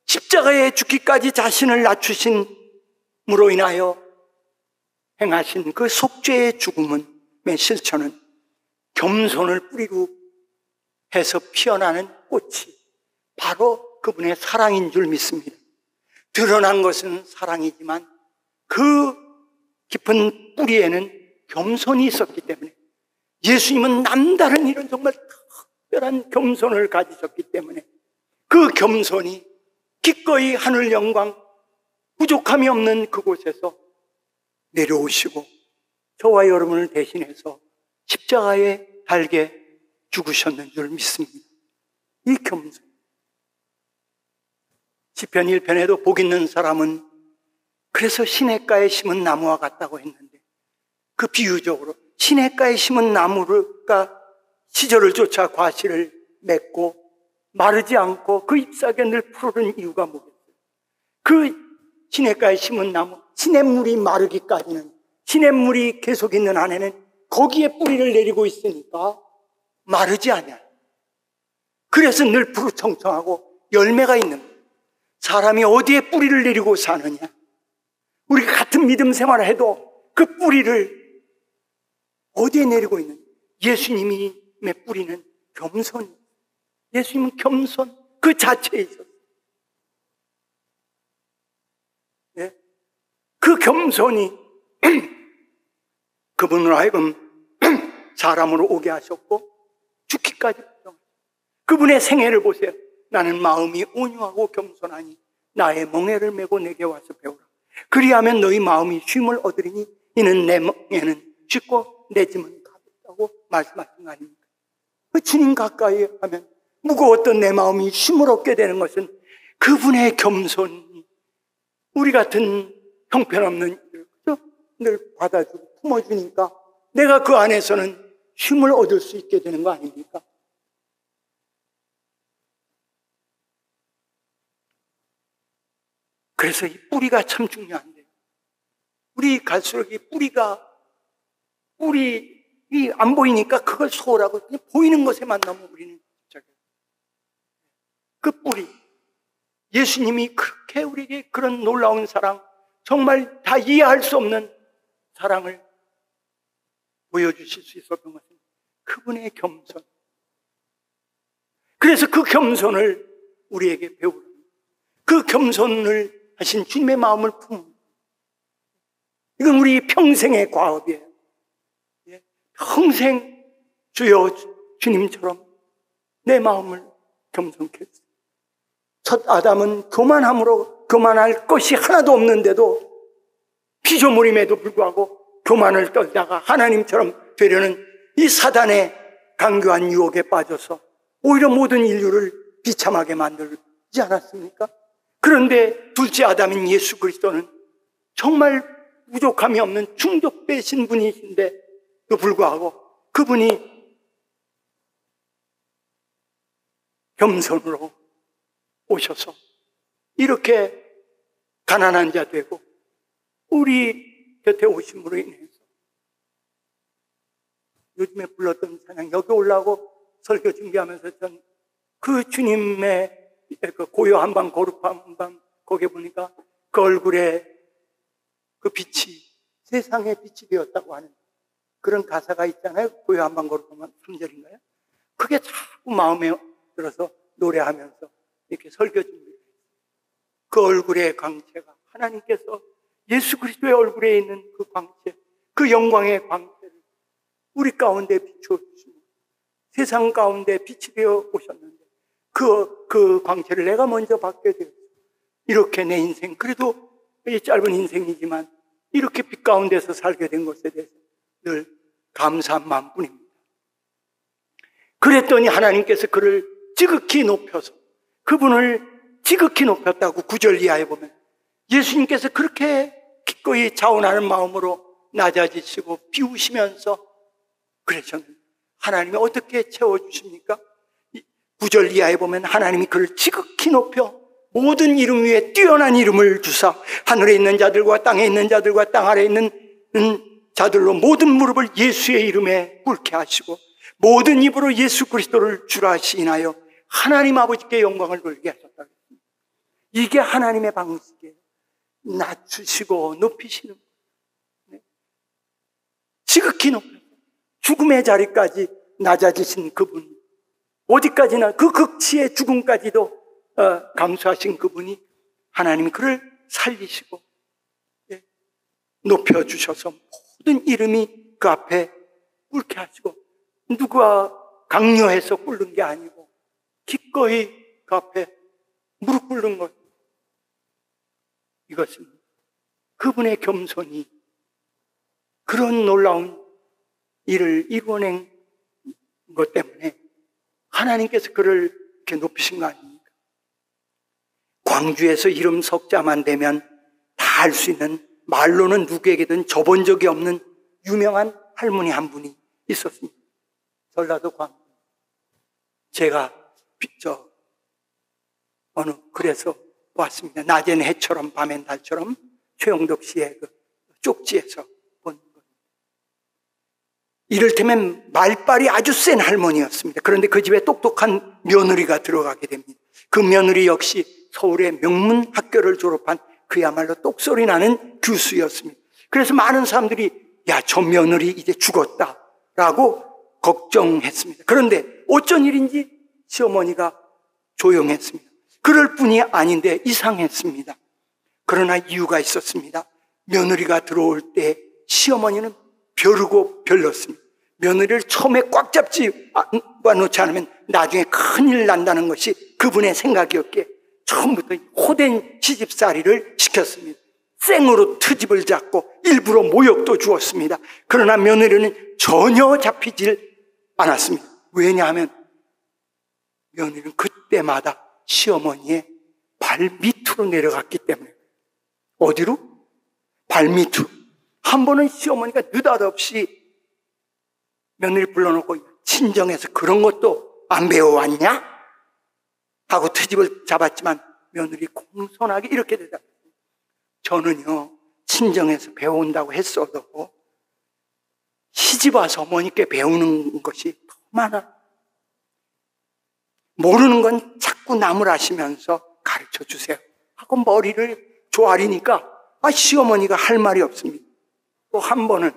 십자가에 죽기까지 자신을 낮추심으로 인하여 행하신 그 속죄의 죽음의 실천은 겸손을 뿌리로 해서 피어나는 꽃이 바로 그분의 사랑인 줄 믿습니다. 드러난 것은 사랑이지만 그 깊은 뿌리에는 겸손이 있었기 때문에 예수님은 남다른 이런 정말 특별한 겸손을 가지셨기 때문에 그 겸손이 기꺼이 하늘 영광 부족함이 없는 그곳에서 내려오시고 저와 여러분을 대신해서 십자가에 달게 죽으셨는 줄 믿습니다. 이 겸손. 시편 1편에도 복 있는 사람은 그래서 시냇가에 심은 나무와 같다고 했는데 그 비유적으로 시냇가에 심은 나무가 시절을 쫓아 과실을 맺고 마르지 않고 그 잎사귀가 늘 푸르른 이유가 뭐겠어요? 그 시냇가에 심은 나무, 시냇물이 마르기까지는, 시냇물이 계속 있는 한에는 거기에 뿌리를 내리고 있으니까 마르지 않아요. 그래서 늘 푸르청청하고 열매가 있는 거예요. 사람이 어디에 뿌리를 내리고 사느냐? 우리가 같은 믿음 생활을 해도 그 뿌리를 어디에 내리고 있느냐? 예수님의 뿌리는 겸손. 예수님은 겸손 그 자체에 있었어요. 겸손이 그분으로 하여금 사람으로 오게 하셨고 죽기까지 그분의 생애를 보세요. 나는 마음이 온유하고 겸손하니 나의 멍에를 메고 내게 와서 배우라. 그리하면 너희 마음이 쉼을 얻으리니 이는 내 멍에는 쉽고 내 짐은 가볍다고 말씀하신 거 아닙니까? 그 주님 가까이 하면 무거웠던 내 마음이 쉼을 얻게 되는 것은 그분의 겸손이 우리 같은 형편없는 일을 늘 받아주고 품어주니까 내가 그 안에서는 쉼을 얻을 수 있게 되는 거 아닙니까? 그래서 이 뿌리가 참 중요한데 우리 갈수록 이 뿌리 안 보이니까 그걸 소홀하고 그냥 보이는 것에만 너무 우리는 그 뿌리 예수님이 그렇게 우리에게 그런 놀라운 사랑 정말 다 이해할 수 없는 사랑을 보여주실 수 있었던 것은 그분의 겸손. 그래서 그 겸손을 우리에게 배우라. 그 겸손을 하신 주님의 마음을 품는 이건 우리 평생의 과업이에요. 평생 주여 주님처럼 내 마음을 겸손케 했어요. 첫 아담은 교만할 것이 하나도 없는데도 피조물임에도 불구하고 교만을 떨다가 하나님처럼 되려는 이 사단의 강교한 유혹에 빠져서 오히려 모든 인류를 비참하게 만들지 않았습니까? 그런데 둘째 아담인 예수 그리스도는 정말 부족함이 없는 충족되신 분이신데도 불구하고 그분이 겸손으로 오셔서 이렇게 가난한 자 되고 우리 곁에 오심으로 인해서 요즘에 불렀던 찬양 여기 올라오고 설교 준비하면서 전 그 주님의 그 고요 한밤 거룩 한밤 거기에 보니까 그 얼굴에 그 빛이 세상의 빛이 되었다고 하는 그런 가사가 있잖아요. 고요 한밤 거룩 한밤 3절인가요? 그게 자꾸 마음에 들어서 노래하면서 이렇게 설교 준비를 그 얼굴의 광채가 하나님께서 예수 그리스도의 얼굴에 있는 그 광채, 그 영광의 광채를 우리 가운데 비춰주시고 세상 가운데 빛이 되어 오셨는데 그 광채를 내가 먼저 받게 되었어요. 이렇게 내 인생, 그래도 이 짧은 인생이지만 이렇게 빛 가운데서 살게 된 것에 대해서 늘 감사한 마음뿐입니다. 그랬더니 하나님께서 그를 지극히 높여서 그분을 지극히 높였다고 9절 이하에 보면 예수님께서 그렇게 기꺼이 자원하는 마음으로 낮아지시고 비우시면서 그러셨는데 하나님이 어떻게 채워주십니까? 9절 이하에 보면 하나님이 그를 지극히 높여 모든 이름 위에 뛰어난 이름을 주사 하늘에 있는 자들과 땅에 있는 자들과 땅 아래에 있는 자들로 모든 무릎을 예수의 이름에 꿇게 하시고 모든 입으로 예수 그리스도를 주라 시인하여 하나님 아버지께 영광을 돌리게 하셨다. 이게 하나님의 방식이에요. 낮추시고 높이시는 거예요. 지극히 높여서 죽음의 자리까지 낮아지신 그분, 어디까지나 그 극치의 죽음까지도 감수하신 그분이 하나님이 그를 살리시고 높여주셔서 모든 이름이 그 앞에 꿇게 하시고 누가 강요해서 꿇는 게 아니고 기꺼이 그 앞에 무릎 꿇는 것, 이것은 그분의 겸손이 그런 놀라운 일을 이루어낸 것 때문에 하나님께서 그를 이렇게 높이신 거 아닙니까? 광주에서 이름 석자만 되면 다 알 수 있는, 말로는 누구에게든 접은 적이 없는 유명한 할머니 한 분이 있었습니다. 전라도 광주. 제가 그래서 왔습니다. 낮엔 해처럼 밤엔 달처럼 최영덕 씨의 그 쪽지에서 본 것. 이를테면 말빨이 아주 센 할머니였습니다. 그런데 그 집에 똑똑한 며느리가 들어가게 됩니다. 그 며느리 역시 서울의 명문 학교를 졸업한 그야말로 똑소리 나는 교수였습니다. 그래서 많은 사람들이 야, 저 며느리 이제 죽었다라고 걱정했습니다. 그런데 어쩐 일인지 시어머니가 조용했습니다. 그럴 뿐이 아닌데 이상했습니다. 그러나 이유가 있었습니다. 며느리가 들어올 때 시어머니는 벼르고 별렀습니다. 며느리를 처음에 꽉 잡지 놓지 않으면 나중에 큰일 난다는 것이 그분의 생각이었기에 처음부터 호된 시집살이를 시켰습니다. 생으로 트집을 잡고 일부러 모욕도 주었습니다. 그러나 며느리는 전혀 잡히질 않았습니다. 왜냐하면 며느리는 그때마다 시어머니의 발 밑으로 내려갔기 때문에. 어디로? 발 밑으로. 한 번은 시어머니가 느닷없이 며느리 불러놓고 친정에서 그런 것도 안 배워왔냐? 하고 트집을 잡았지만 며느리 공손하게 이렇게 대답했습니다. 저는요, 친정에서 배운다고 했어도 시집 와서 어머니께 배우는 것이 더 많아요. 모르는 건 자꾸 나무라시면서 가르쳐 주세요 하고 머리를 조아리니까 시어머니가 할 말이 없습니다. 또 한 번은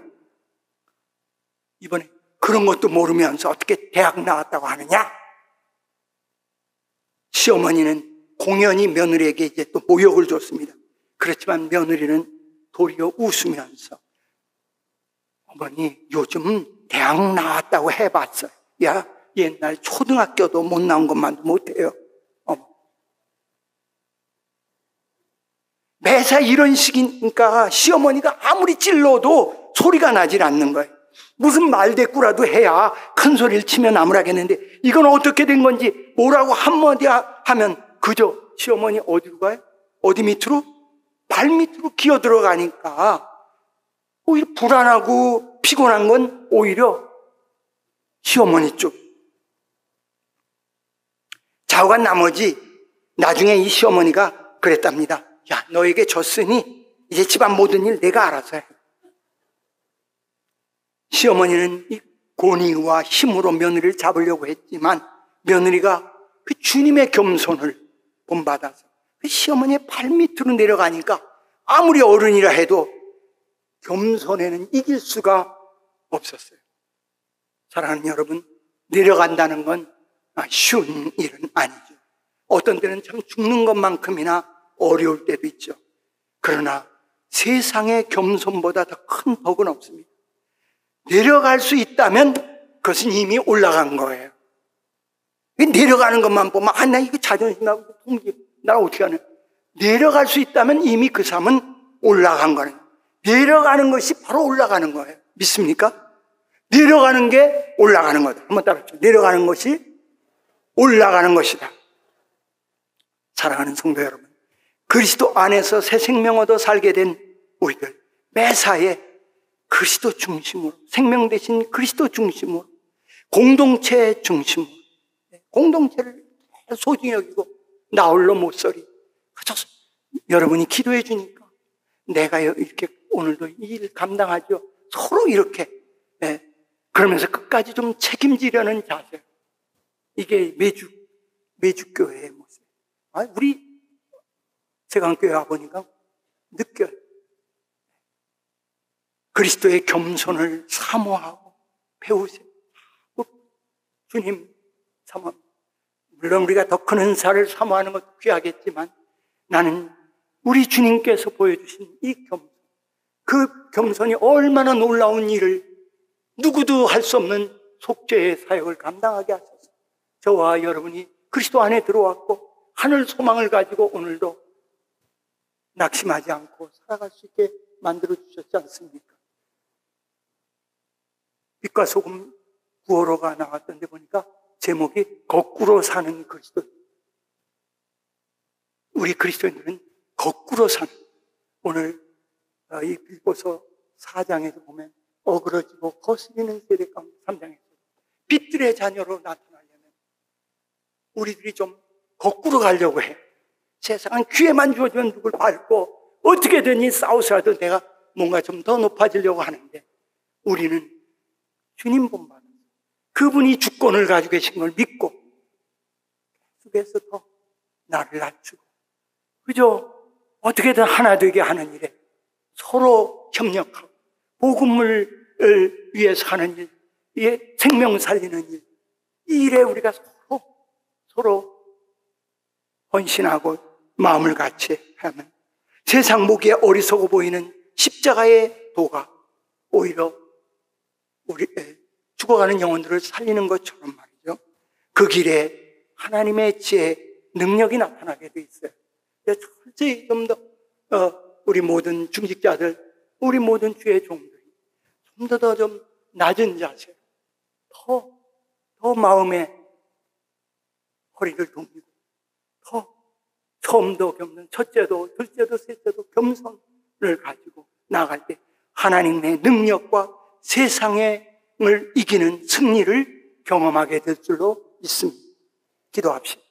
이번에 그런 것도 모르면서 어떻게 대학 나왔다고 하느냐? 시어머니는 공연히 며느리에게 이제 또 모욕을 줬습니다. 그렇지만 며느리는 도리어 웃으면서 어머니 요즘 대학 나왔다고 해봤어요. 야, 옛날 초등학교도 못 나온 것만도 못해요. 매사 이런 식이니까 시어머니가 아무리 찔러도 소리가 나질 않는 거예요. 무슨 말대꾸라도 해야 큰 소리를 치면 나무라겠는데 이건 어떻게 된 건지 뭐라고 한마디 하면 그저 시어머니 어디로 가요? 어디 밑으로? 발 밑으로 기어 들어가니까 오히려 불안하고 피곤한 건 오히려 시어머니 쪽. 좌우간 나머지 나중에 이 시어머니가 그랬답니다. 야, 너에게 줬으니 이제 집안 모든 일 내가 알아서 해. 시어머니는 이 권위와 힘으로 며느리를 잡으려고 했지만 며느리가 그 주님의 겸손을 본받아서 그 시어머니의 발밑으로 내려가니까 아무리 어른이라 해도 겸손에는 이길 수가 없었어요. 사랑하는 여러분, 내려간다는 건 쉬운 일은 아니죠. 어떤 때는 참 죽는 것만큼이나 어려울 때도 있죠. 그러나 세상의 겸손보다 더 큰 복은 없습니다. 내려갈 수 있다면 그것은 이미 올라간 거예요. 내려가는 것만 보면 나 이거 자존심 나고 통지 나 어떻게 하냐. 내려갈 수 있다면 이미 그 삶은 올라간 거예요. 내려가는 것이 바로 올라가는 거예요. 믿습니까? 내려가는 게 올라가는 거다. 한번 따라해보세요. 내려가는 것이 올라가는 것이다. 사랑하는 성도 여러분, 그리스도 안에서 새 생명 얻어 살게 된 우리들 매사에 그리스도 중심으로, 생명 대신 그리스도 중심으로, 공동체 중심으로, 공동체를 소중히 여기고 나 홀로 못서리. 여러분이 기도해 주니까 내가 이렇게 오늘도 이 일 감당하죠. 서로 이렇게 그러면서 끝까지 좀 책임지려는 자세. 이게 매주 교회의 모습. 우리 세강교회 와보니까 느껴요. 그리스도의 겸손을 사모하고 배우세요. 주님 사모합니다. 물론 우리가 더 큰 은사를 사모하는 것도 귀하겠지만 나는 우리 주님께서 보여주신 이 겸손, 그 겸손이 얼마나 놀라운 일을 누구도 할 수 없는 속죄의 사역을 감당하게 하소서. 저와 여러분이 그리스도 안에 들어왔고 하늘 소망을 가지고 오늘도 낙심하지 않고 살아갈 수 있게 만들어 주셨지 않습니까? 빛과 소금 구호로가 나왔던데 보니까 제목이 거꾸로 사는 그리스도. 우리 그리스도인들은 거꾸로 사는, 오늘 이 빌보서 4장에서 보면 어그러지고 거스리는 세대 가운데 3장에서 빛들의 자녀로 나타나려면 우리들이 좀 거꾸로 가려고 해. 세상은 기회만 주어지면 누굴 밟고 어떻게든 싸우서라도 내가 뭔가 좀 더 높아지려고 하는데 우리는 주님 본받아 그분이 주권을 가지고 계신 걸 믿고 계속해서 더 나를 낮추고 그저 어떻게든 하나 되게 하는 일에 서로 협력하고 복음을 위해서 하는 일, 이에 생명 살리는 일, 이 일에 우리가 서로 헌신하고 마음을 같이 하면 세상 보기에 어리석어 보이는 십자가의 도가 오히려 우리 죽어가는 영혼들을 살리는 것처럼 말이죠. 그 길에 하나님의 지혜, 능력이 나타나게 돼 있어요. 철저히 좀 더 우리 모든 중직자들, 우리 모든 주의 종들이 좀 더 좀 낮은 자세, 더 마음에 허리를 동이고 더 처음도 겪는 첫째도 둘째도 셋째도 겸손을 가지고 나아갈 때 하나님의 능력과 세상을 이기는 승리를 경험하게 될 줄로 믿습니다. 기도합시다.